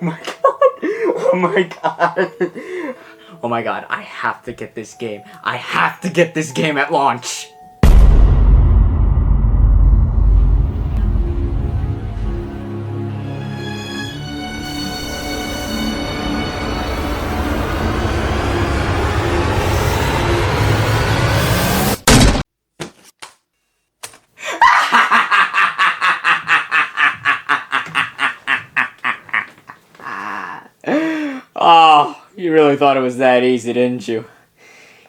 my god. Oh my god. Oh my god, I have to get this game. I have to get this game at launch. Oh, you really thought it was that easy, didn't you?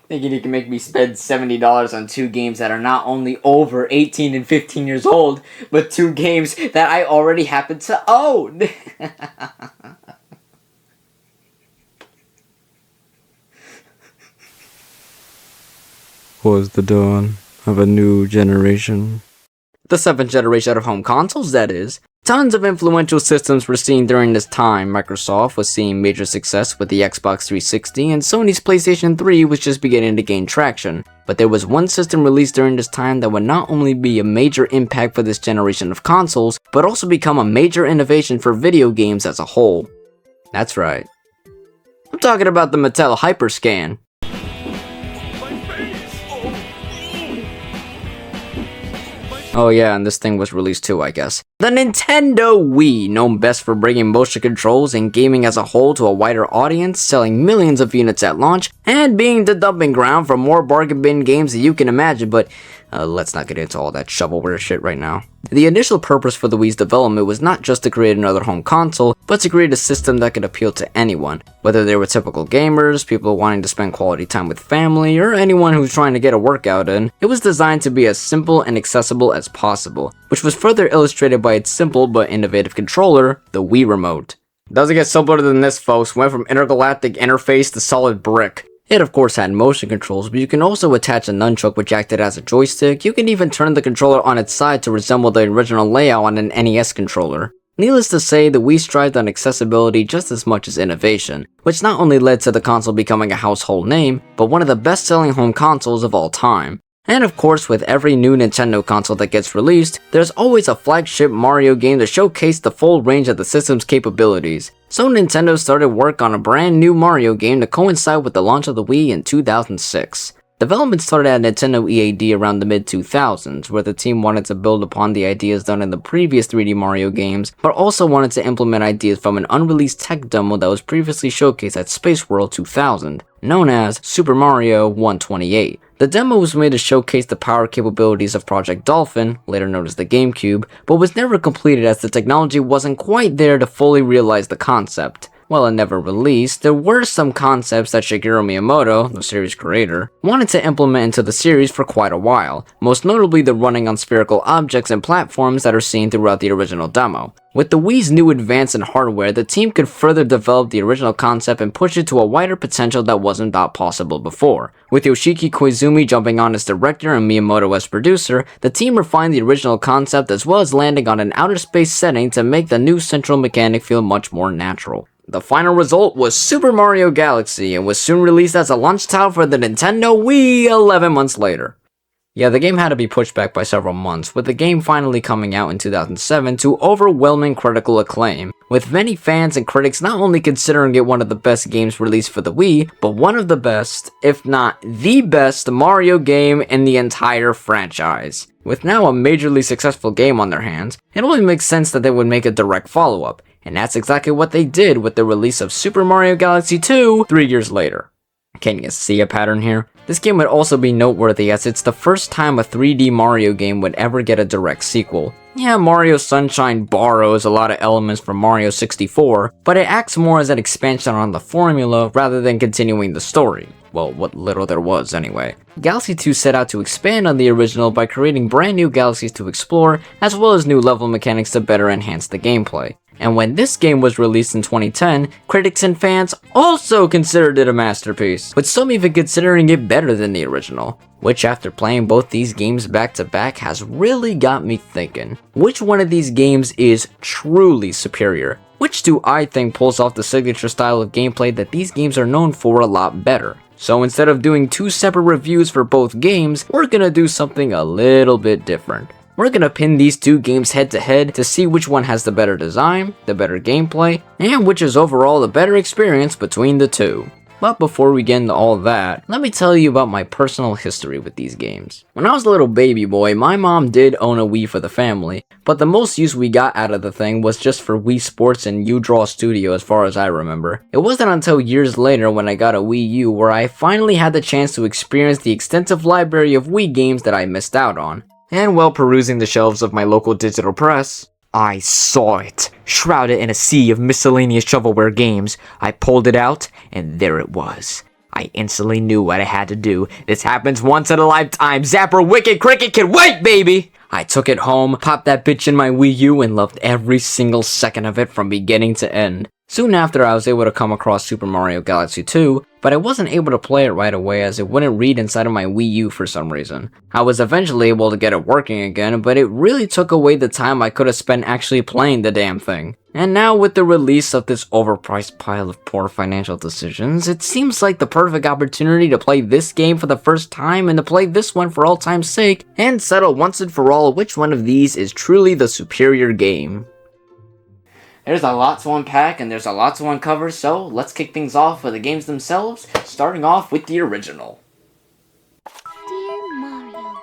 Thinking you can make me spend $70 on two games that are not only over 18 and 15 years old, but two games that I already happen to own. Was the dawn of a new generation. The 7th generation of home consoles, that is. Tons of influential systems were seen during this time. Microsoft was seeing major success with the Xbox 360, and Sony's PlayStation 3 was just beginning to gain traction. But there was one system released during this time that would not only be a major impact for this generation of consoles, but also become a major innovation for video games as a whole. That's right. I'm talking about the Mattel Hyperscan. Oh yeah, and this thing was released too, I guess. The Nintendo Wii, known best for bringing motion controls and gaming as a whole to a wider audience, selling millions of units at launch, and being the dumping ground for more bargain bin games that you can imagine, but let's not get into all that shovelware shit right now. The initial purpose for the Wii's development was not just to create another home console, but to create a system that could appeal to anyone, whether they were typical gamers, people wanting to spend quality time with family, or anyone who's trying to get a workout in. It was designed to be as simple and accessible as possible, which was further illustrated by its simple but innovative controller, the Wii Remote. Doesn't get simpler than this, folks. Went from intergalactic interface to solid brick. It of course had motion controls, but you can also attach a nunchuck which acted as a joystick. You can even turn the controller on its side to resemble the original layout on an NES controller. Needless to say, the Wii strived on accessibility just as much as innovation, which not only led to the console becoming a household name, but one of the best-selling home consoles of all time. And of course, with every new Nintendo console that gets released, there's always a flagship Mario game to showcase the full range of the system's capabilities. So Nintendo started work on a brand new Mario game to coincide with the launch of the Wii in 2006. Development started at Nintendo EAD around the mid-2000s, where the team wanted to build upon the ideas done in the previous 3D Mario games, but also wanted to implement ideas from an unreleased tech demo that was previously showcased at Space World 2000, known as Super Mario 128. The demo was made to showcase the power capabilities of Project Dolphin, later known as the GameCube, but was never completed as the technology wasn't quite there to fully realize the concept. While it never released, there were some concepts that Shigeru Miyamoto, the series creator, wanted to implement into the series for quite a while, most notably the running on spherical objects and platforms that are seen throughout the original demo. With the Wii's new advance in hardware, the team could further develop the original concept and push it to a wider potential that wasn't thought possible before. With Yoshiki Koizumi jumping on as director and Miyamoto as producer, the team refined the original concept as well as landing on an outer space setting to make the new central mechanic feel much more natural. The final result was Super Mario Galaxy and was soon released as a launch title for the Nintendo Wii 11 months later. Yeah, the game had to be pushed back by several months, with the game finally coming out in 2007 to overwhelming critical acclaim, with many fans and critics not only considering it one of the best games released for the Wii, but one of the best, if not the best, Mario game in the entire franchise. With now a majorly successful game on their hands, it only makes sense that they would make a direct follow-up, and that's exactly what they did with the release of Super Mario Galaxy 2 3 years later. Can you see a pattern here? This game would also be noteworthy as it's the first time a 3D Mario game would ever get a direct sequel. Yeah, Mario Sunshine borrows a lot of elements from Mario 64, but it acts more as an expansion on the formula rather than continuing the story. Well, what little there was anyway. Galaxy 2 set out to expand on the original by creating brand new galaxies to explore, as well as new level mechanics to better enhance the gameplay. And when this game was released in 2010, critics and fans also considered it a masterpiece, with some even considering it better than the original. Which, after playing both these games back to back, has really got me thinking, which one of these games is truly superior? Which do I think pulls off the signature style of gameplay that these games are known for a lot better? So instead of doing two separate reviews for both games, we're gonna do something a little bit different. We're gonna pin these two games head to head to see which one has the better design, the better gameplay, and which is overall the better experience between the two. But before we get into all that, let me tell you about my personal history with these games. When I was a little baby boy, my mom did own a Wii for the family, but the most use we got out of the thing was just for Wii Sports and U-Draw Studio as far as I remember. It wasn't until years later when I got a Wii U where I finally had the chance to experience the extensive library of Wii games that I missed out on. And while perusing the shelves of my local digital press, I saw it, shrouded in a sea of miscellaneous shovelware games. I pulled it out, and there it was. I instantly knew what I had to do. This happens once in a lifetime. Zapper Wicked Cricket can wait, baby! I took it home, popped that bitch in my Wii U, and loved every single second of it from beginning to end. Soon after, I was able to come across Super Mario Galaxy 2, but I wasn't able to play it right away as it wouldn't read inside of my Wii U for some reason. I was eventually able to get it working again, but it really took away the time I could have spent actually playing the damn thing. And now with the release of this overpriced pile of poor financial decisions, it seems like the perfect opportunity to play this game for the first time and to play this one for all time's sake, and settle once and for all which one of these is truly the superior game. There's a lot to unpack and there's a lot to uncover, so let's kick things off with the games themselves, starting off with the original. Dear Mario.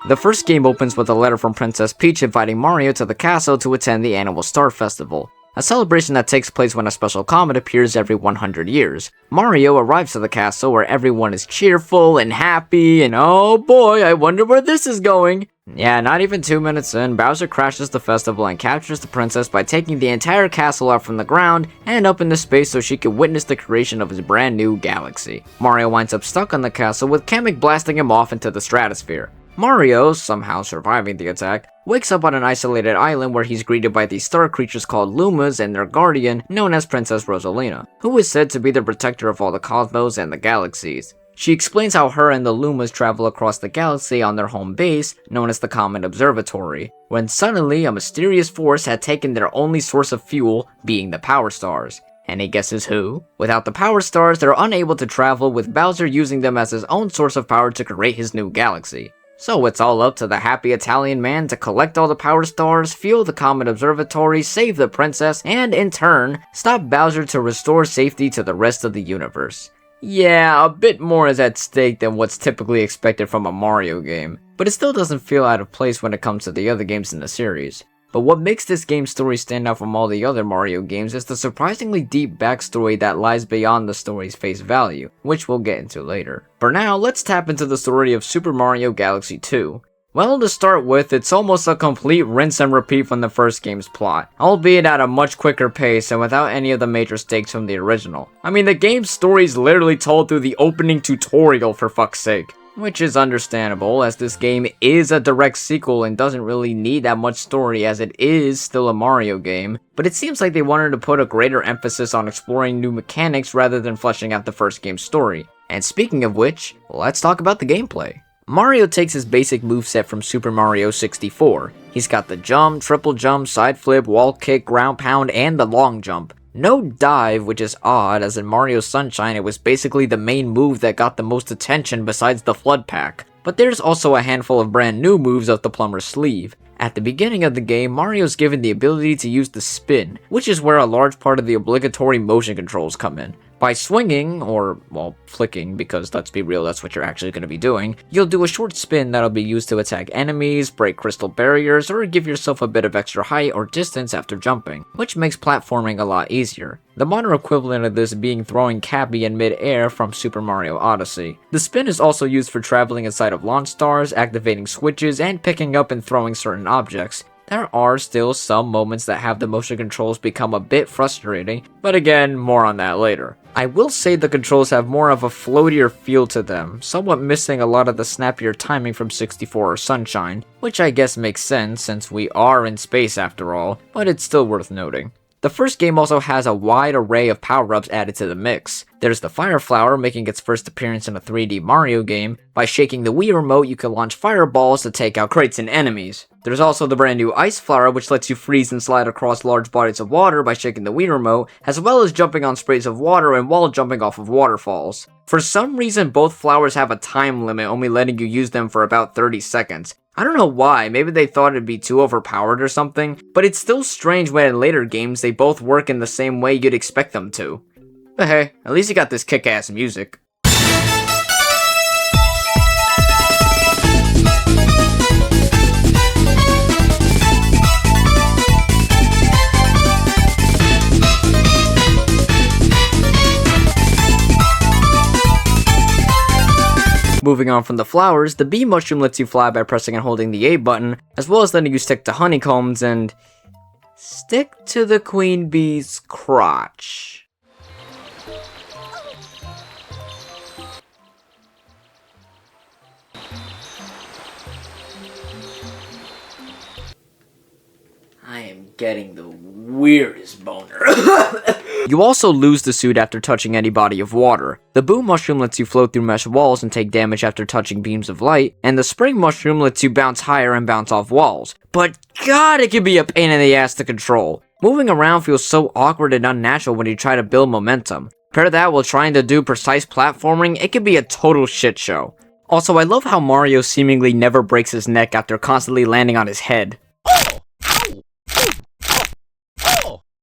The first game opens with a letter from Princess Peach inviting Mario to the castle to attend the annual Star Festival, a celebration that takes place when a special comet appears every 100 years. Mario arrives to the castle where everyone is cheerful and happy, and oh boy, I wonder where this is going. Yeah, not even 2 minutes in, Bowser crashes the festival and captures the princess by taking the entire castle out from the ground and up into space so she could witness the creation of his brand new galaxy. Mario winds up stuck on the castle with Kamek blasting him off into the stratosphere. Mario, somehow surviving the attack, wakes up on an isolated island where he's greeted by these star creatures called Lumas and their guardian, known as Princess Rosalina, who is said to be the protector of all the cosmos and the galaxies. She explains how her and the Lumas travel across the galaxy on their home base, known as the Comet Observatory, when suddenly a mysterious force had taken their only source of fuel, being the Power Stars. Any guesses who? Without the Power Stars, they're unable to travel, with Bowser using them as his own source of power to create his new galaxy. So it's all up to the happy Italian man to collect all the Power Stars, fuel the Comet Observatory, save the princess, and in turn, stop Bowser to restore safety to the rest of the universe. Yeah, a bit more is at stake than what's typically expected from a Mario game, but it still doesn't feel out of place when it comes to the other games in the series. But what makes this game's story stand out from all the other Mario games is the surprisingly deep backstory that lies beyond the story's face value, which we'll get into later. For now, let's tap into the story of Super Mario Galaxy 2. Well, to start with, it's almost a complete rinse and repeat from the first game's plot, albeit at a much quicker pace and without any of the major stakes from the original. I mean, the game's story is literally told through the opening tutorial, for fuck's sake. Which is understandable, as this game is a direct sequel and doesn't really need that much story as it is still a Mario game, but it seems like they wanted to put a greater emphasis on exploring new mechanics rather than fleshing out the first game's story. And speaking of which, let's talk about the gameplay. Mario takes his basic moveset from Super Mario 64. He's got the jump, triple jump, side flip, wall kick, ground pound, and the long jump. No dive, which is odd, as in Mario Sunshine it was basically the main move that got the most attention besides the Flood Pack. But there's also a handful of brand new moves up the plumber's sleeve. At the beginning of the game, Mario's given the ability to use the spin, which is where a large part of the obligatory motion controls come in. By swinging, or, well, flicking, because let's be real, that's what you're actually going to be doing, you'll do a short spin that'll be used to attack enemies, break crystal barriers, or give yourself a bit of extra height or distance after jumping, which makes platforming a lot easier. The modern equivalent of this being throwing Cappy in mid-air from Super Mario Odyssey. The spin is also used for traveling inside of launch stars, activating switches, and picking up and throwing certain objects. There are still some moments that have the motion controls become a bit frustrating, but again, more on that later. I will say the controls have more of a floatier feel to them, somewhat missing a lot of the snappier timing from 64 or Sunshine, which I guess makes sense since we are in space after all, but it's still worth noting. The first game also has a wide array of power-ups added to the mix. There's the Fire Flower making its first appearance in a 3D Mario game. By shaking the Wii remote, you can launch fireballs to take out crates and enemies. There's also the brand new Ice Flower, which lets you freeze and slide across large bodies of water by shaking the Wii remote, as well as jumping on sprays of water and wall jumping off of waterfalls. For some reason, both flowers have a time limit, only letting you use them for about 30 seconds. I don't know why, maybe they thought it'd be too overpowered or something, but it's still strange when in later games they both work in the same way you'd expect them to. But hey, at least you got this kick-ass music. Moving on from the flowers, the bee mushroom lets you fly by pressing and holding the A button, as well as letting you stick to honeycombs and stick to the queen bee's crotch. I am getting the weirdest boner. You also lose the suit after touching any body of water. The boo mushroom lets you float through mesh walls and take damage after touching beams of light, and the spring mushroom lets you bounce higher and bounce off walls. But god, it can be a pain in the ass to control. Moving around feels so awkward and unnatural when you try to build momentum. Pair that while trying to do precise platforming, it can be a total shit show. Also, I love how Mario seemingly never breaks his neck after constantly landing on his head.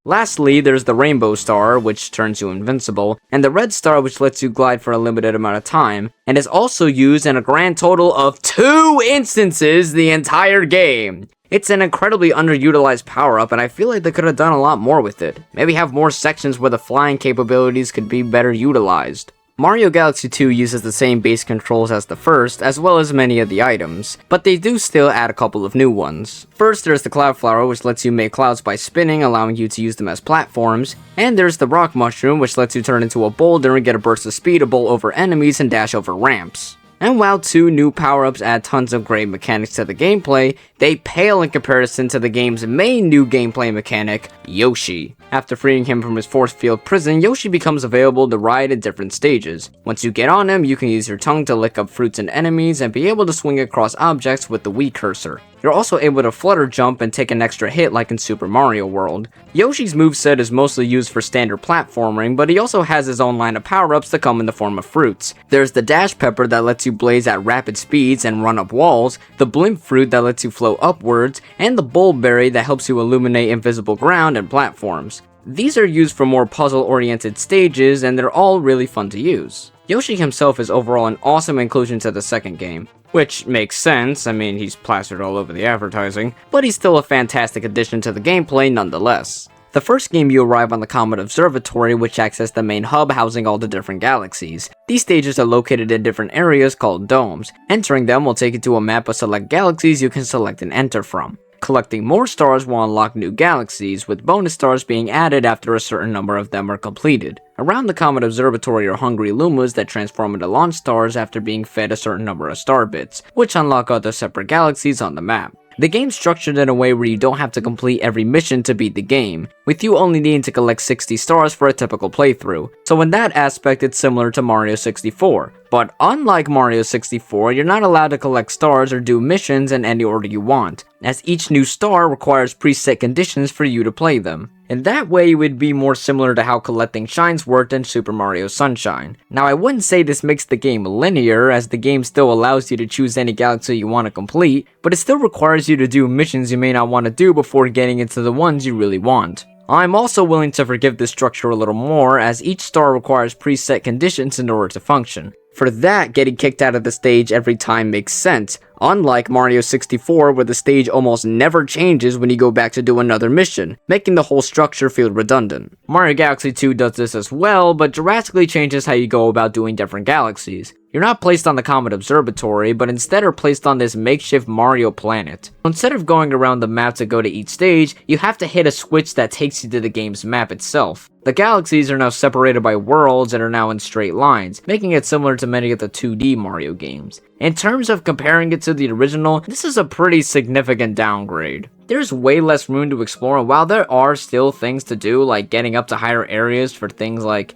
Lastly, there's the Rainbow Star, which turns you invincible, and the Red Star, which lets you glide for a limited amount of time, and is also used in a grand total of 2 instances the entire game. It's an incredibly underutilized power-up, and I feel like they could have done a lot more with it. Maybe have more sections where the flying capabilities could be better utilized. Mario Galaxy 2 uses the same base controls as the first, as well as many of the items, but they do still add a couple of new ones. First, there's the Cloud Flower, which lets you make clouds by spinning, allowing you to use them as platforms, and there's the Rock Mushroom, which lets you turn into a boulder and get a burst of speed to bowl over enemies and dash over ramps. And while 2 new power-ups add tons of great mechanics to the gameplay, they pale in comparison to the game's main new gameplay mechanic, Yoshi. After freeing him from his force field prison, Yoshi becomes available to ride at different stages. Once you get on him, you can use your tongue to lick up fruits and enemies and be able to swing across objects with the Wii cursor. You're also able to flutter jump and take an extra hit like in Super Mario World. Yoshi's moveset is mostly used for standard platforming, but he also has his own line of power-ups that come in the form of fruits. There's the Dash Pepper that lets you blaze at rapid speeds and run up walls, the Blimp Fruit that lets you float upwards, and the Bulb Berry that helps you illuminate invisible ground and platforms. These are used for more puzzle-oriented stages, and they're all really fun to use. Yoshi himself is overall an awesome inclusion to the second game, which makes sense, I mean he's plastered all over the advertising, but he's still a fantastic addition to the gameplay nonetheless. The first game you arrive on the Comet Observatory, which acts as the main hub housing all the different galaxies. These stages are located in different areas called domes. Entering them will take you to a map of select galaxies you can select and enter from. Collecting more stars will unlock new galaxies, with bonus stars being added after a certain number of them are completed. Around the Comet Observatory are hungry Lumas that transform into launch stars after being fed a certain number of star bits, which unlock other separate galaxies on the map. The game's structured in a way where you don't have to complete every mission to beat the game, with you only needing to collect 60 stars for a typical playthrough, so in that aspect it's similar to Mario 64. But unlike Mario 64, you're not allowed to collect stars or do missions in any order you want, as each new star requires preset conditions for you to play them. In that way, it would be more similar to how collecting shines worked in Super Mario Sunshine. Now, I wouldn't say this makes the game linear, as the game still allows you to choose any galaxy you want to complete, but it still requires you to do missions you may not want to do before getting into the ones you really want. I'm also willing to forgive this structure a little more, as each star requires preset conditions in order to function. For that, getting kicked out of the stage every time makes sense, unlike Mario 64 where the stage almost never changes when you go back to do another mission, making the whole structure feel redundant. Mario Galaxy 2 does this as well, but drastically changes how you go about doing different galaxies. You're not placed on the Comet Observatory, but instead are placed on this makeshift Mario planet. Instead of going around the map to go to each stage, you have to hit a switch that takes you to the game's map itself. The galaxies are now separated by worlds and are now in straight lines, making it similar to many of the 2D Mario games. In terms of comparing it to the original, this is a pretty significant downgrade. There's way less room to explore, and while there are still things to do, like getting up to higher areas for things like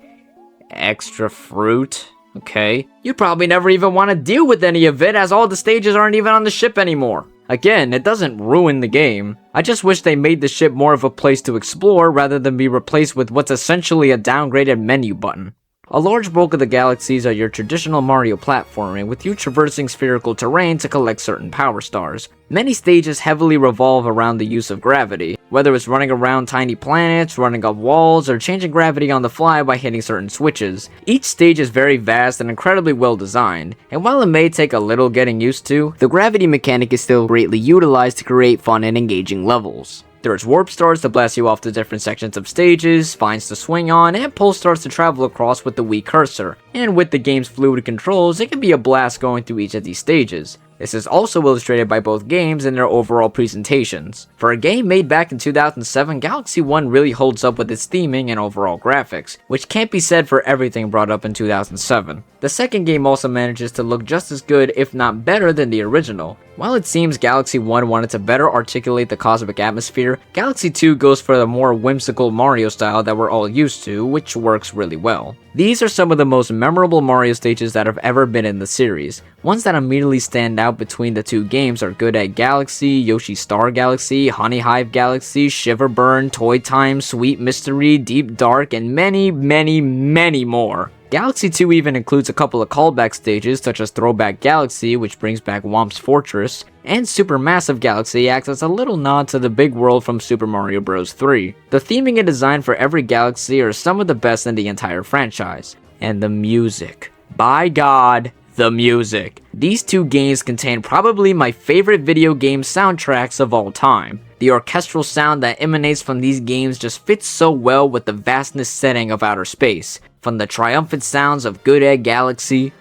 extra fruit, okay, you probably never even want to deal with any of it, as all the stages aren't even on the ship anymore. Again, it doesn't ruin the game. I just wish they made the ship more of a place to explore rather than be replaced with what's essentially a downgraded menu button. A large bulk of the galaxies are your traditional Mario platforming, with you traversing spherical terrain to collect certain power stars. Many stages heavily revolve around the use of gravity, whether it's running around tiny planets, running up walls, or changing gravity on the fly by hitting certain switches. Each stage is very vast and incredibly well designed, and while it may take a little getting used to, the gravity mechanic is still greatly utilized to create fun and engaging levels. There's warp stars to blast you off to different sections of stages, vines to swing on, and pole stars to travel across with the Wii cursor. And with the game's fluid controls, it can be a blast going through each of these stages. This is also illustrated by both games and their overall presentations. For a game made back in 2007, Galaxy 1 really holds up with its theming and overall graphics, which can't be said for everything brought up in 2007. The second game also manages to look just as good, if not better, than the original. While it seems Galaxy 1 wanted to better articulate the cosmic atmosphere, Galaxy 2 goes for the more whimsical Mario style that we're all used to, which works really well. These are some of the most memorable Mario stages that have ever been in the series. Ones that immediately stand out between the two games are Good Egg Galaxy, Yoshi Star Galaxy, Honey Hive Galaxy, Shiver Burn, Toy Time, Sweet Mystery, Deep Dark, and many, many, many more. Galaxy 2 even includes a couple of callback stages such as Throwback Galaxy, which brings back Whomp's Fortress, and Supermassive Galaxy acts as a little nod to the big world from Super Mario Bros. 3. The theming and design for every galaxy are some of the best in the entire franchise. And the music. By God, the music. These two games contain probably my favorite video game soundtracks of all time. The orchestral sound that emanates from these games just fits so well with the vastness setting of outer space. From the triumphant sounds of Good Egg Galaxy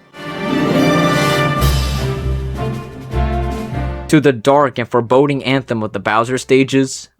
to the dark and foreboding anthem of the Bowser stages.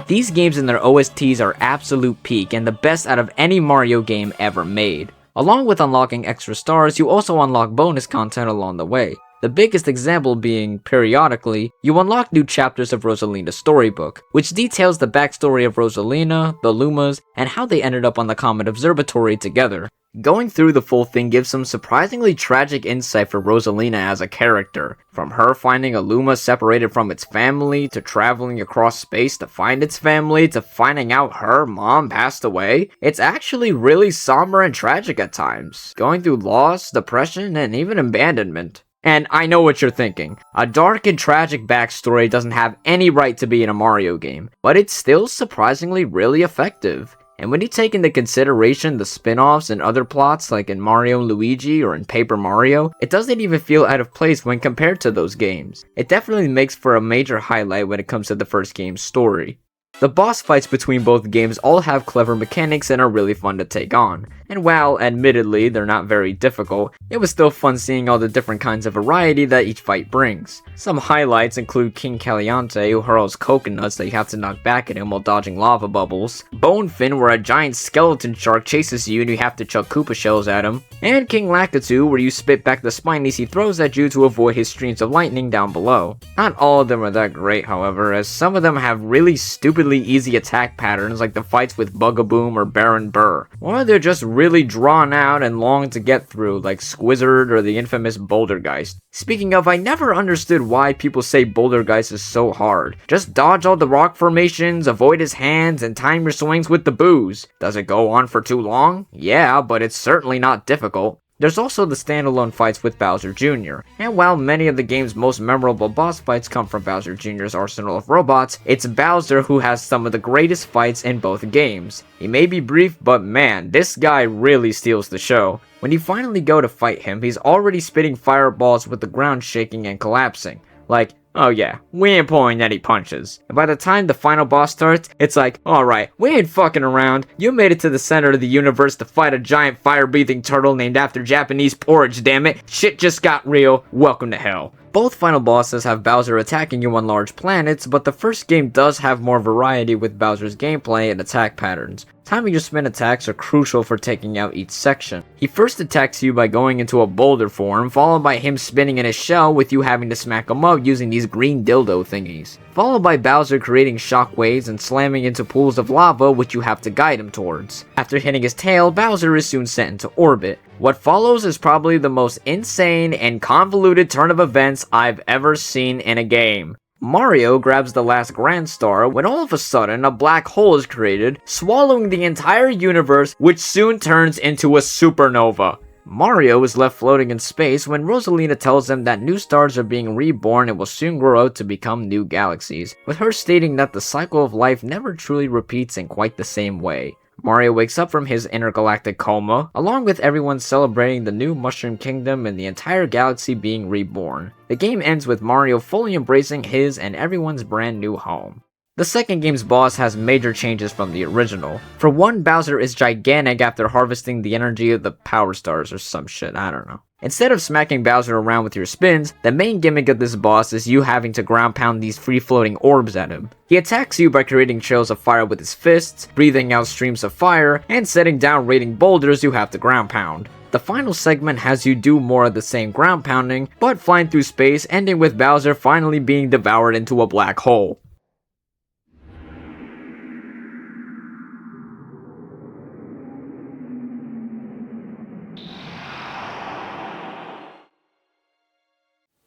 These games and their OSTs are absolute peak and the best out of any Mario game ever made. Along with unlocking extra stars, you also unlock bonus content along the way. The biggest example being, periodically, you unlock new chapters of Rosalina's storybook, which details the backstory of Rosalina, the Lumas, and how they ended up on the Comet Observatory together. Going through the full thing gives some surprisingly tragic insight for Rosalina as a character, from her finding a Luma separated from its family, to traveling across space to find its family, to finding out her mom passed away. It's actually really somber and tragic at times, going through loss, depression, and even abandonment. And I know what you're thinking, a dark and tragic backstory doesn't have any right to be in a Mario game, but it's still surprisingly really effective. And when you take into consideration the spin-offs and other plots like in Mario & Luigi or in Paper Mario, it doesn't even feel out of place when compared to those games. It definitely makes for a major highlight when it comes to the first game's story. The boss fights between both games all have clever mechanics and are really fun to take on. And while, admittedly, they're not very difficult, it was still fun seeing all the different kinds of variety that each fight brings. Some highlights include King Caliante, who hurls coconuts that you have to knock back at him while dodging lava bubbles, Bonefin, where a giant skeleton shark chases you and you have to chuck Koopa shells at him, and King Lakitu, where you spit back the spinies he throws at you to avoid his streams of lightning down below. Not all of them are that great, however, as some of them have really stupidly easy attack patterns like the fights with Bugaboom or Baron Burr, or they're just really drawn out and long to get through like Squizzard or the infamous Bouldergeist. Speaking of, I never understood why people say Bouldergeist is so hard. Just dodge all the rock formations, avoid his hands, and time your swings with the booze. Does it go on for too long? Yeah, but it's certainly not difficult. There's also the standalone fights with Bowser Jr., and while many of the game's most memorable boss fights come from Bowser Jr.'s arsenal of robots, it's Bowser who has some of the greatest fights in both games. He may be brief, but man, this guy really steals the show. When you finally go to fight him, he's already spitting fireballs with the ground shaking and collapsing. Like, oh yeah, we ain't pulling any punches. And by the time the final boss starts, it's like, alright, we ain't fucking around. You made it to the center of the universe to fight a giant fire-breathing turtle named after Japanese porridge, damn it. Shit just got real. Welcome to hell. Both final bosses have Bowser attacking you on large planets, but the first game does have more variety with Bowser's gameplay and attack patterns. Timing your spin attacks are crucial for taking out each section. He first attacks you by going into a boulder form, followed by him spinning in his shell with you having to smack him up using these green dildo thingies. Followed by Bowser creating shockwaves and slamming into pools of lava which you have to guide him towards. After hitting his tail, Bowser is soon sent into orbit. What follows is probably the most insane and convoluted turn of events I've ever seen in a game. Mario grabs the last Grand Star when all of a sudden a black hole is created, swallowing the entire universe, which soon turns into a supernova. Mario is left floating in space when Rosalina tells him that new stars are being reborn and will soon grow out to become new galaxies, with her stating that the cycle of life never truly repeats in quite the same way. Mario wakes up from his intergalactic coma, along with everyone celebrating the new Mushroom Kingdom and the entire galaxy being reborn. The game ends with Mario fully embracing his and everyone's brand new home. The second game's boss has major changes from the original. For one, Bowser is gigantic after harvesting the energy of the Power Stars or some shit, I don't know. Instead of smacking Bowser around with your spins, the main gimmick of this boss is you having to ground pound these free-floating orbs at him. He attacks you by creating trails of fire with his fists, breathing out streams of fire, and setting down raging boulders you have to ground pound. The final segment has you do more of the same ground pounding, but flying through space, ending with Bowser finally being devoured into a black hole.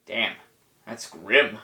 Damn, that's grim.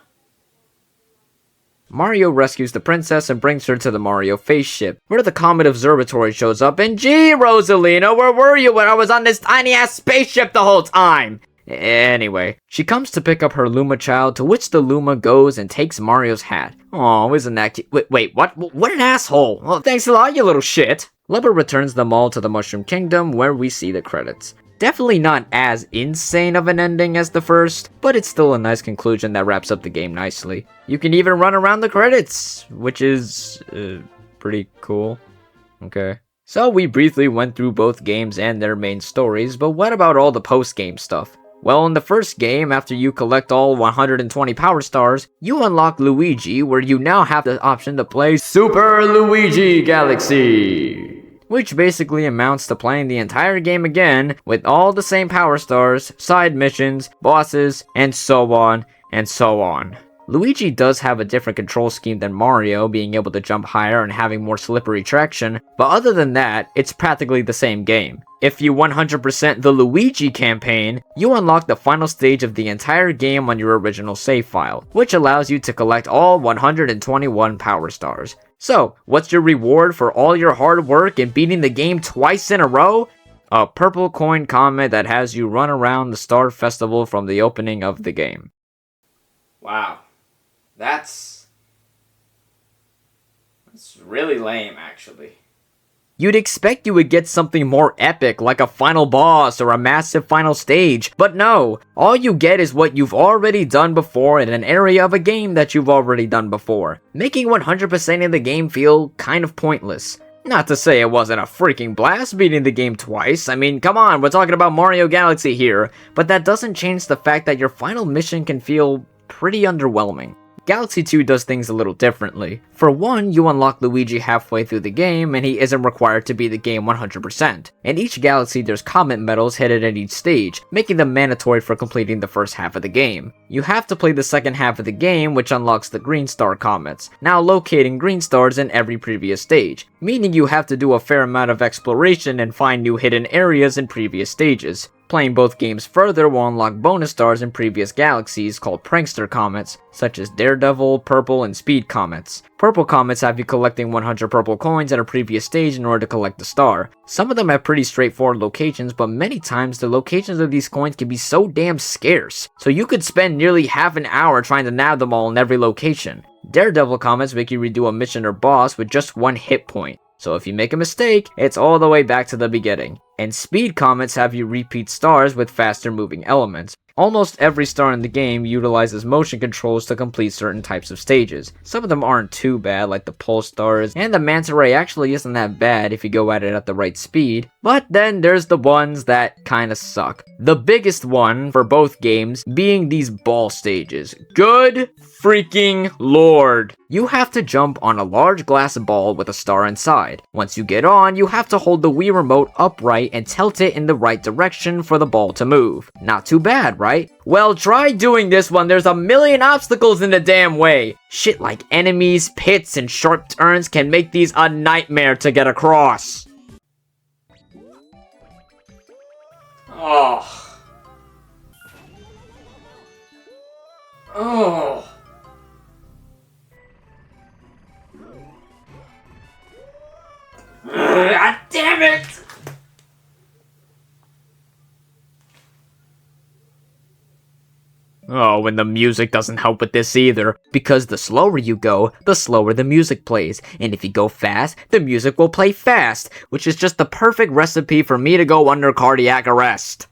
Mario rescues the princess and brings her to the Mario Face Ship, where the Comet Observatory shows up, and gee, Rosalina, where were you when I was on this tiny-ass spaceship the whole time? Anyway, she comes to pick up her Luma child, to which the Luma goes and takes Mario's hat. Oh, isn't that cute? Wait, what? What an asshole! Well, thanks a lot, you little shit! Lubba returns them all to the Mushroom Kingdom, where we see the credits. Definitely not as insane of an ending as the first, but it's still a nice conclusion that wraps up the game nicely. You can even run around the credits, which is pretty cool. Okay. So we briefly went through both games and their main stories, but what about all the post-game stuff? Well, in the first game, after you collect all 120 Power Stars, you unlock Luigi, where you now have the option to play Super Luigi Galaxy, which basically amounts to playing the entire game again with all the same Power Stars, side missions, bosses, and so on and so on. Luigi does have a different control scheme than Mario, being able to jump higher and having more slippery traction, but other than that, it's practically the same game. If you 100% the Luigi campaign, you unlock the final stage of the entire game on your original save file, which allows you to collect all 121 Power Stars. So, what's your reward for all your hard work and beating the game twice in a row? A purple coin comet that has you run around the Star Festival from the opening of the game. Wow. That's really lame, actually. You'd expect you would get something more epic, like a final boss or a massive final stage, but no, all you get is what you've already done before in an area of a game that you've already done before, making 100% of the game feel kind of pointless. Not to say it wasn't a freaking blast beating the game twice, I mean, come on, we're talking about Mario Galaxy here, but that doesn't change the fact that your final mission can feel pretty underwhelming. Galaxy 2 does things a little differently. For one, you unlock Luigi halfway through the game, and he isn't required to beat the game 100%. In each galaxy, there's comet medals hidden at each stage, making them mandatory for completing the first half of the game. You have to play the second half of the game, which unlocks the Green Star comets, now locating green stars in every previous stage, meaning you have to do a fair amount of exploration and find new hidden areas in previous stages. Playing both games further will unlock bonus stars in previous galaxies called Prankster Comets, such as Daredevil, Purple, and Speed Comets. Purple Comets have you collecting 100 purple coins at a previous stage in order to collect the star. Some of them have pretty straightforward locations, but many times the locations of these coins can be so damn scarce, so you could spend nearly half an hour trying to nab them all in every location. Daredevil Comets make you redo a mission or boss with just one hit point, so if you make a mistake, it's all the way back to the beginning. And Speed Comets have you repeat stars with faster moving elements. Almost every star in the game utilizes motion controls to complete certain types of stages. Some of them aren't too bad, like the pulse stars, and the manta ray actually isn't that bad if you go at it at the right speed. But then there's the ones that kinda suck. The biggest one for both games being these ball stages. Good freaking lord! You have to jump on a large glass ball with a star inside. Once you get on, you have to hold the Wii remote upright and tilt it in the right direction for the ball to move. Not too bad, right? Well, try doing this when there's a million obstacles in the damn way. Shit like enemies, pits, and sharp turns can make these a nightmare to get across. Oh. Oh, and the music doesn't help with this either, because the slower you go, the slower the music plays, and if you go fast, the music will play fast, which is just the perfect recipe for me to go under cardiac arrest.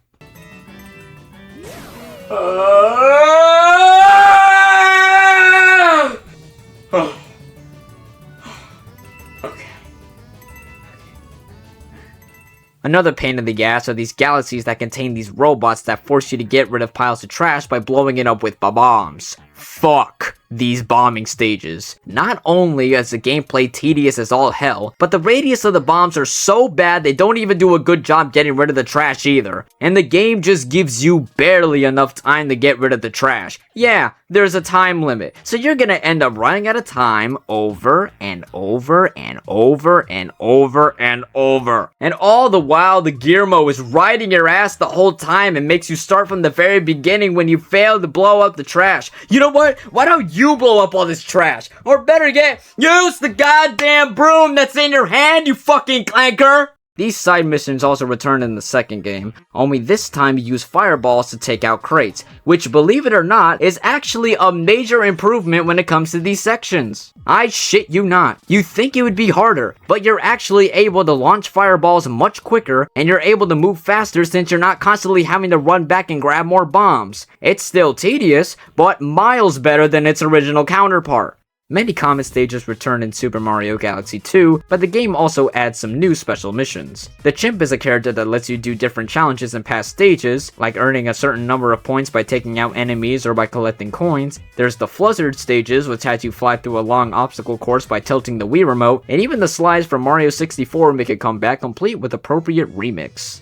Another pain in the ass are these galaxies that contain these robots that force you to get rid of piles of trash by blowing it up with bombs. Fuck these bombing stages. Not only is the gameplay tedious as all hell, but the radius of the bombs are so bad they don't even do a good job getting rid of the trash either. And the game just gives you barely enough time to get rid of the trash. Yeah, there's a time limit, so you're gonna end up running out of time over and over and over and over and over. And all the while, the Gearmo is riding your ass the whole time and makes you start from the very beginning when you fail to blow up the trash. You know what? Why don't you blow up all this trash? Or better yet, use the goddamn broom that's in your hand, you fucking clanker! These side missions also return in the second game, only this time you use fireballs to take out crates, which, believe it or not, is actually a major improvement when it comes to these sections. I shit you not. You think it would be harder, but you're actually able to launch fireballs much quicker, and you're able to move faster since you're not constantly having to run back and grab more bombs. It's still tedious, but miles better than its original counterpart. Many common stages return in Super Mario Galaxy 2, but the game also adds some new special missions. The Chimp is a character that lets you do different challenges in past stages, like earning a certain number of points by taking out enemies or by collecting coins. There's the Fluzzard stages, which has you fly through a long obstacle course by tilting the Wii Remote, and even the slides from Mario 64 make a comeback complete with appropriate remix.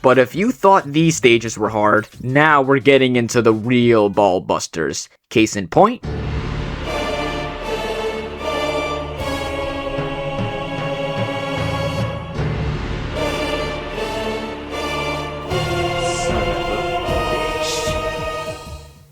But if you thought these stages were hard, now we're getting into the real ball busters. Case in point,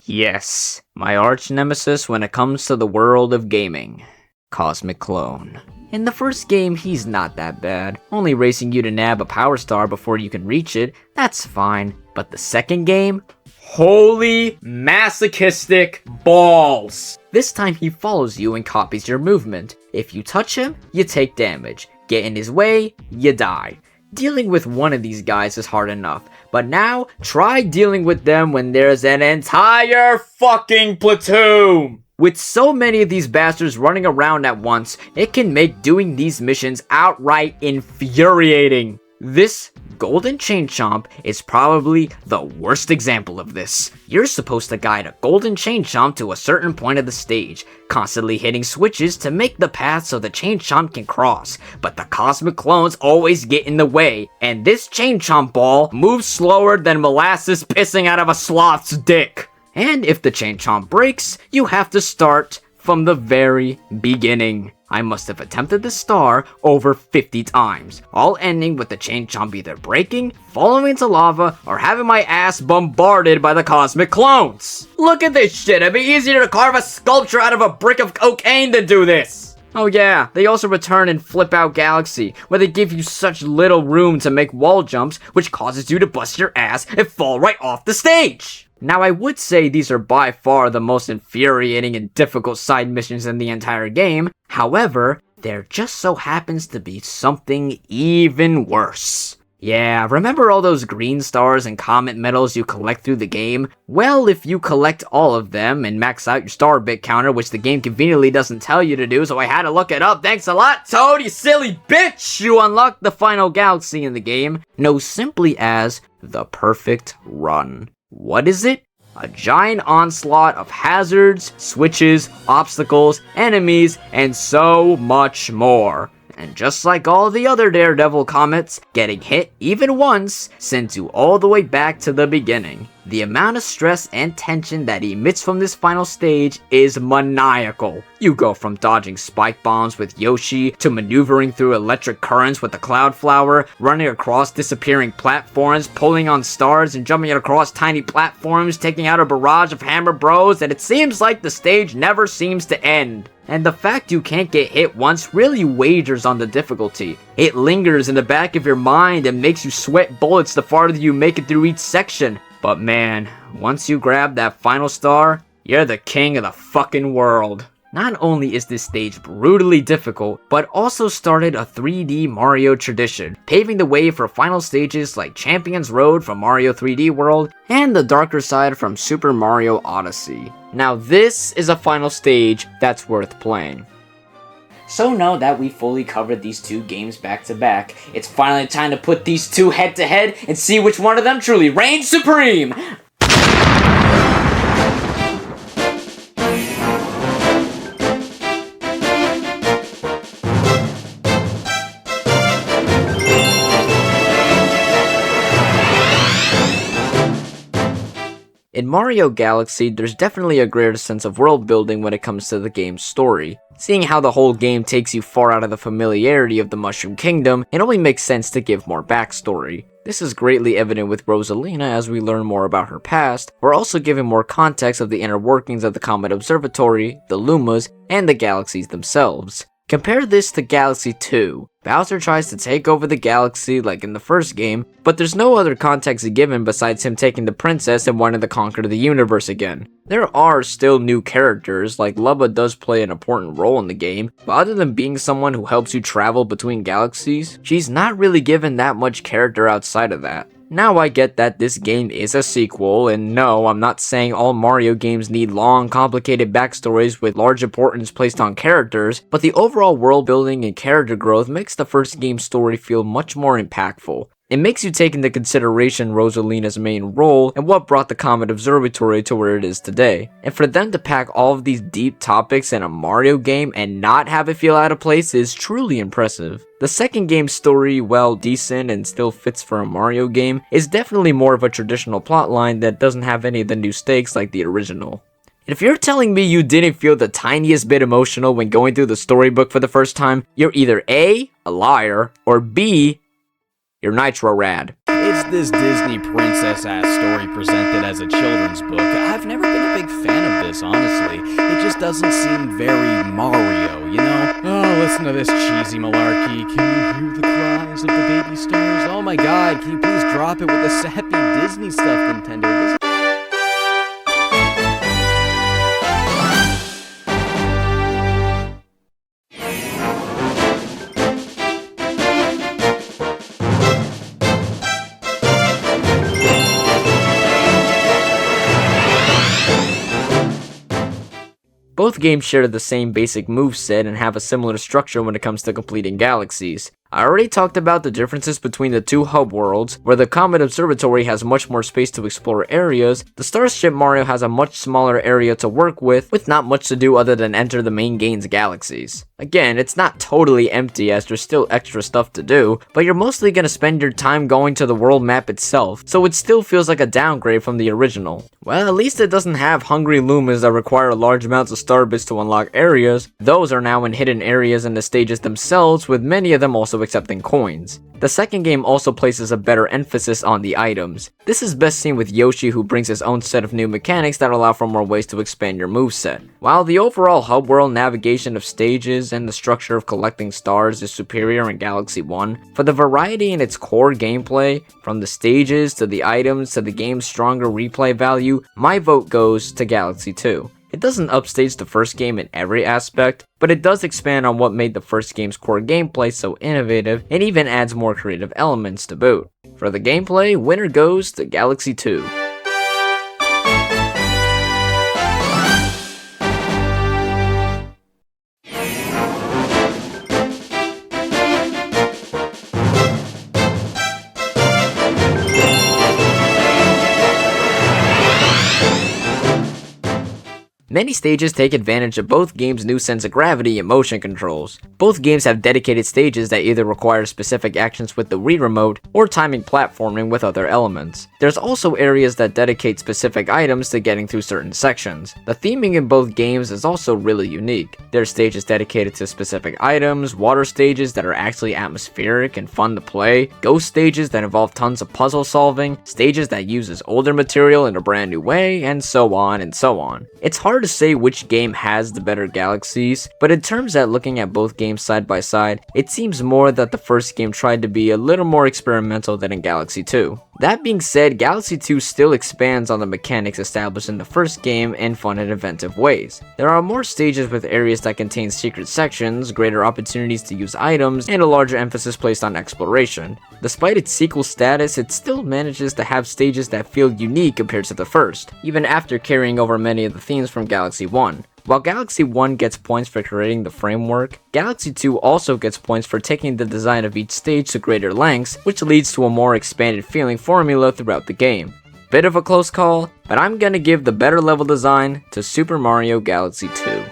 yes, my arch nemesis when it comes to the world of gaming, Cosmic Clone. In the first game, he's not that bad, only racing you to nab a power star before you can reach it, that's fine. But the second game? Holy masochistic balls! This time he follows you and copies your movement. If you touch him, you take damage. Get in his way, you die. Dealing with one of these guys is hard enough, but now try dealing with them when there's an entire fucking platoon! With so many of these bastards running around at once, it can make doing these missions outright infuriating. This Golden Chain Chomp is probably the worst example of this. You're supposed to guide a Golden Chain Chomp to a certain point of the stage, constantly hitting switches to make the path so the Chain Chomp can cross, but the Cosmic Clones always get in the way, and this Chain Chomp ball moves slower than molasses pissing out of a sloth's dick. And if the Chain Chomp breaks, you have to start from the very beginning. I must have attempted the star over 50 times, all ending with the Chain Chomp either breaking, falling into lava, or having my ass bombarded by the Cosmic Clones. Look at this shit, it'd be easier to carve a sculpture out of a brick of cocaine than do this! Oh yeah, they also return in Flip Out Galaxy, where they give you such little room to make wall jumps, which causes you to bust your ass and fall right off the stage! Now I would say these are by far the most infuriating and difficult side missions in the entire game, however, there just so happens to be something even worse. Yeah, remember all those green stars and comet medals you collect through the game? Well, if you collect all of them and max out your star bit counter, which the game conveniently doesn't tell you to do, so I had to look it up, thanks a lot, Toad, you silly bitch! You unlock the final galaxy in the game, known simply as the Perfect Run. What is it? A giant onslaught of hazards, switches, obstacles, enemies, and so much more. And just like all the other Daredevil comets, getting hit even once sends you all the way back to the beginning. The amount of stress and tension that emits from this final stage is maniacal. You go from dodging spike bombs with Yoshi to maneuvering through electric currents with the Cloudflower, running across disappearing platforms, pulling on stars and jumping across tiny platforms, taking out a barrage of Hammer Bros, and it seems like the stage never seems to end. And the fact you can't get hit once really wagers on the difficulty. It lingers in the back of your mind and makes you sweat bullets the farther you make it through each section. But man, once you grab that final star, you're the king of the fucking world. Not only is this stage brutally difficult, but also started a 3D Mario tradition, paving the way for final stages like Champions Road from Mario 3D World and the darker side from Super Mario Odyssey. Now this is a final stage that's worth playing. So now that we fully covered these two games back to back, it's finally time to put these two head to head and see which one of them truly reigns supreme! In Mario Galaxy, there's definitely a greater sense of world building when it comes to the game's story. Seeing how the whole game takes you far out of the familiarity of the Mushroom Kingdom, it only makes sense to give more backstory. This is greatly evident with Rosalina as we learn more about her past. We're also given more context of the inner workings of the Comet Observatory, the Lumas, and the galaxies themselves. Compare this to Galaxy 2. Bowser tries to take over the galaxy like in the first game, but there's no other context given besides him taking the princess and wanting to conquer the universe again. There are still new characters, like Lubba does play an important role in the game, but other than being someone who helps you travel between galaxies, she's not really given that much character outside of that. Now I get that this game is a sequel, and no, I'm not saying all Mario games need long, complicated backstories with large importance placed on characters, but the overall world building and character growth makes the first game's story feel much more impactful. It makes you take into consideration Rosalina's main role and what brought the Comet Observatory to where it is today. And for them to pack all of these deep topics in a Mario game and not have it feel out of place is truly impressive. The second game's story, while decent and still fits for a Mario game, is definitely more of a traditional plotline that doesn't have any of the new stakes like the original. If you're telling me you didn't feel the tiniest bit emotional when going through the storybook for the first time, you're either A, a liar, or B, you're Nitro Rad. It's this Disney princess-ass story presented as a children's book. I've never been a big fan of this, honestly. It just doesn't seem very Mario, you know? Oh, listen to this cheesy malarkey. Can you hear the cries of the baby stars? Oh my god, can you please drop it with the sappy Disney stuff, Nintendo? Both games share the same basic moveset and have a similar structure when it comes to completing galaxies. I already talked about the differences between the two hub worlds, where the Comet Observatory has much more space to explore areas. The Starship Mario has a much smaller area to work with not much to do other than enter the main game's galaxies. Again, it's not totally empty as there's still extra stuff to do, but you're mostly gonna spend your time going to the world map itself, so it still feels like a downgrade from the original. Well, at least it doesn't have hungry Lumas that require large amounts of star bits to unlock areas. Those are now in hidden areas in the stages themselves, with many of them also accepting coins. The second game also places a better emphasis on the items. This is best seen with Yoshi, who brings his own set of new mechanics that allow for more ways to expand your moveset. While the overall hub world navigation of stages and the structure of collecting stars is superior in Galaxy 1, for the variety in its core gameplay, from the stages to the items to the game's stronger replay value, my vote goes to Galaxy 2. It doesn't upstage the first game in every aspect, but it does expand on what made the first game's core gameplay so innovative, and even adds more creative elements to boot. For the gameplay, winner goes to Galaxy 2. Many stages take advantage of both games' new sense of gravity and motion controls. Both games have dedicated stages that either require specific actions with the Wii Remote or timing platforming with other elements. There's also areas that dedicate specific items to getting through certain sections. The theming in both games is also really unique. There are stages dedicated to specific items, water stages that are actually atmospheric and fun to play, ghost stages that involve tons of puzzle solving, stages that uses older material in a brand new way, and so on and so on. It's hard to say which game has the better galaxies, but in terms that looking at both games side by side, it seems more that the first game tried to be a little more experimental than in Galaxy 2. That being said, Galaxy 2 still expands on the mechanics established in the first game in fun and inventive ways. There are more stages with areas that contain secret sections, greater opportunities to use items, and a larger emphasis placed on exploration. Despite its sequel status, it still manages to have stages that feel unique compared to the first, even after carrying over many of the themes from Galaxy 1. While Galaxy 1 gets points for creating the framework, Galaxy 2 also gets points for taking the design of each stage to greater lengths, which leads to a more expanded feeling formula throughout the game. Bit of a close call, but I'm gonna give the better level design to Super Mario Galaxy 2.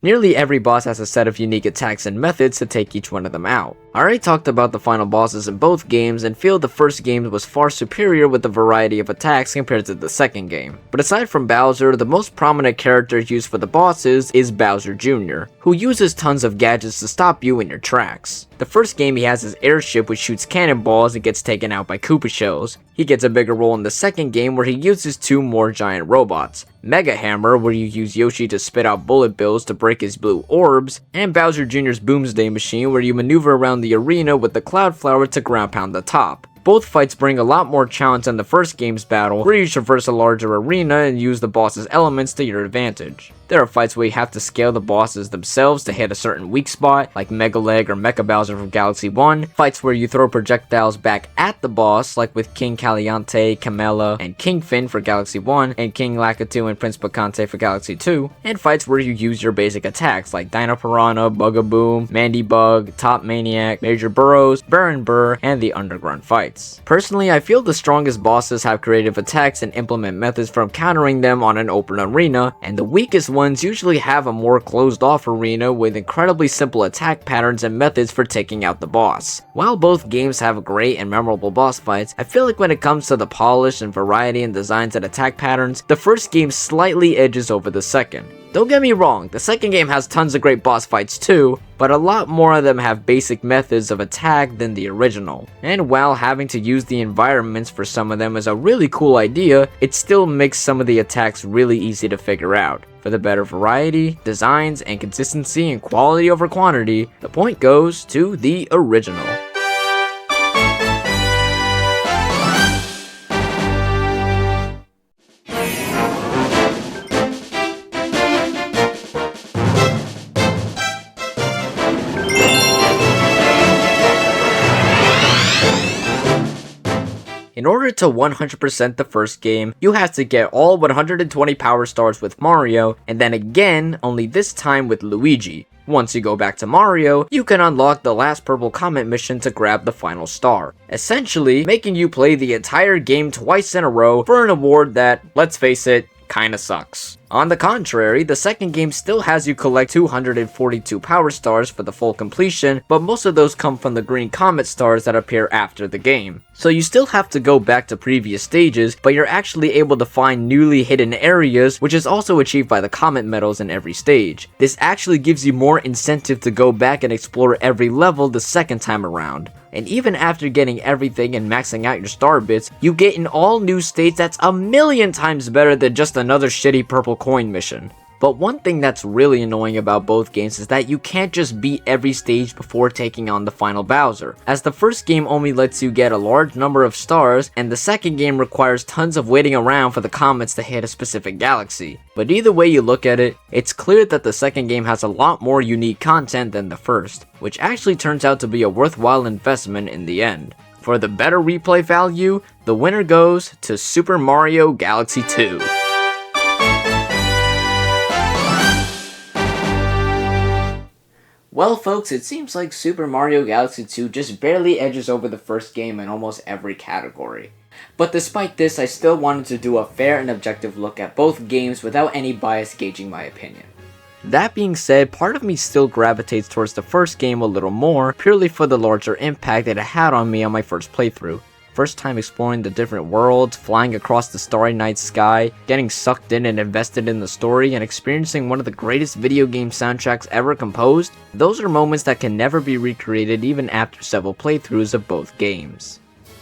Nearly every boss has a set of unique attacks and methods to take each one of them out. I already talked about the final bosses in both games and feel the first game was far superior with the variety of attacks compared to the second game. But aside from Bowser, the most prominent character used for the bosses is Bowser Jr., who uses tons of gadgets to stop you in your tracks. The first game he has his airship which shoots cannonballs and gets taken out by Koopa shells. He gets a bigger role in the second game where he uses two more giant robots. Mega Hammer, where you use Yoshi to spit out bullet bills to break his blue orbs, and Bowser Jr.'s Boomsday Machine, where you maneuver around the arena with the Cloud Flower to ground pound the top. Both fights bring a lot more challenge than the first game's battle, where you traverse a larger arena and use the boss's elements to your advantage. There are fights where you have to scale the bosses themselves to hit a certain weak spot, like Mega Leg or Mecha Bowser from Galaxy 1, fights where you throw projectiles back at the boss, like with King Caliante, Camella, and King Finn for Galaxy 1, and King Lakitu and Prince Picante for Galaxy 2, and fights where you use your basic attacks, like Dino Piranha, Bugaboom, Mandy Bug, Top Maniac, Major Burrows, Baron Burr, and the Underground fights. Personally, I feel the strongest bosses have creative attacks and implement methods from countering them on an open arena, and the weakest ones usually have a more closed off arena with incredibly simple attack patterns and methods for taking out the boss. While both games have great and memorable boss fights, I feel like when it comes to the polish and variety in designs and attack patterns, the first game slightly edges over the second. Don't get me wrong, the second game has tons of great boss fights too, but a lot more of them have basic methods of attack than the original. And while having to use the environments for some of them is a really cool idea, it still makes some of the attacks really easy to figure out. For the better variety, designs, and consistency and quality over quantity, the point goes to the original. In order to 100% the first game, you have to get all 120 power stars with Mario, and then again, only this time with Luigi. Once you go back to Mario, you can unlock the last purple comet mission to grab the final star, essentially making you play the entire game twice in a row for an award that, let's face it, kinda sucks. On the contrary, the second game still has you collect 242 power stars for the full completion, but most of those come from the green comet stars that appear after the game. So you still have to go back to previous stages, but you're actually able to find newly hidden areas, which is also achieved by the comet medals in every stage. This actually gives you more incentive to go back and explore every level the second time around. And even after getting everything and maxing out your star bits, you get an all new stage that's a million times better than just another shitty purple coin mission. But one thing that's really annoying about both games is that you can't just beat every stage before taking on the final Bowser, as the first game only lets you get a large number of stars, and the second game requires tons of waiting around for the comets to hit a specific galaxy. But either way you look at it, it's clear that the second game has a lot more unique content than the first, which actually turns out to be a worthwhile investment in the end. For the better replay value, the winner goes to Super Mario Galaxy 2. Well folks, it seems like Super Mario Galaxy 2 just barely edges over the first game in almost every category. But despite this, I still wanted to do a fair and objective look at both games without any bias gauging my opinion. That being said, part of me still gravitates towards the first game a little more, purely for the larger impact that it had on me on my first playthrough. First time exploring the different worlds, flying across the starry night sky, getting sucked in and invested in the story, and experiencing one of the greatest video game soundtracks ever composed, those are moments that can never be recreated even after several playthroughs of both games.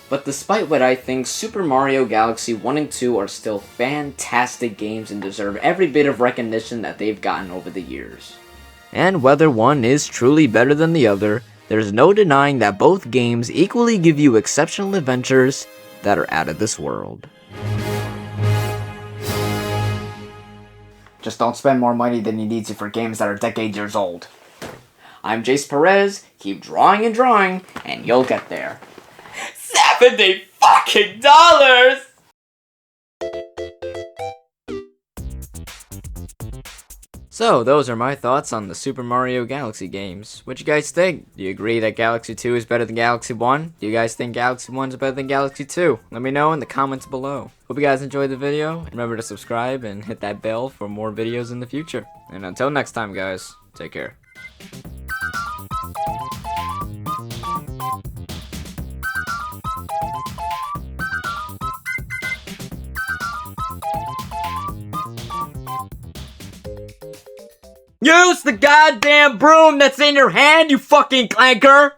But despite what I think, Super Mario Galaxy 1 and 2 are still fantastic games and deserve every bit of recognition that they've gotten over the years. And whether one is truly better than the other, there's no denying that both games equally give you exceptional adventures that are out of this world. Just don't spend more money than you need to for games that are decade years old. I'm Jace Perez, keep drawing and drawing, and you'll get there. $70 fucking dollars! So, those are my thoughts on the Super Mario Galaxy games. What you guys think? Do you agree that Galaxy 2 is better than Galaxy 1? Do you guys think Galaxy 1 is better than Galaxy 2? Let me know in the comments below. Hope you guys enjoyed the video. Remember to subscribe and hit that bell for more videos in the future. And until next time, guys, take care. Use the goddamn broom that's in your hand, you fucking clanker!